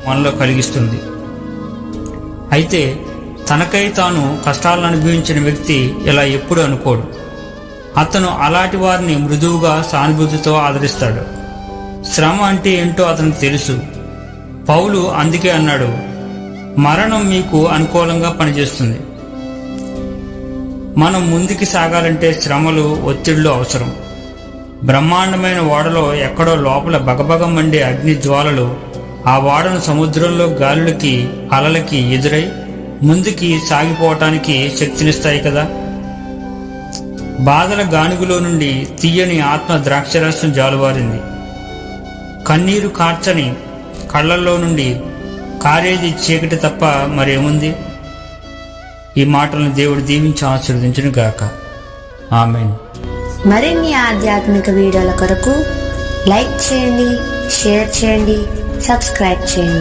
మనలో కలిగిస్తుంది. అయితే తనకై తాను కష్టాలను అనుభవించిన వ్యక్తి ఇలా ఎప్పుడు అనుకోడు. అతను అలాంటి వారిని మృదువుగా సానుభూతితో ఆదరిస్తాడు. శ్రమ అంటే ఏంటో అతనికి తెలుసు. పౌలు అందుకే అన్నాడు, మరణం మీకు అనుకూలంగా పనిచేస్తుంది. మనం ముందుకు సాగాలంటే శ్రమలు, ఒత్తిళ్లు అవసరం. బ్రహ్మాండమైన ఓడలో ఎక్కడో లోపల బగబగ మండే అగ్ని జ్వాలలు ఆ ఓడను సముద్రంలో గాలులకి, అలలకి ఎదురై ముందుకి సాగిపోవటానికి శక్తినిస్తాయి కదా. బాధల గానుగులో నుండి తీయని ఆత్మ ద్రాక్షరసం జాలువారింది. కన్నీరు కార్చని కళ్ళల్లో నుండి కారేది చీకటి తప్ప మరేముంది? ఈ మాటలను దేవుడు దీవించి ఆశీర్వదించును గాక. ఆమేన్. మరిన్ని ఆధ్యాత్మిక వీడియోల కొరకు లైక్ చేయండి, షేర్ చేయండి, సబ్స్క్రైబ్ చేయండి.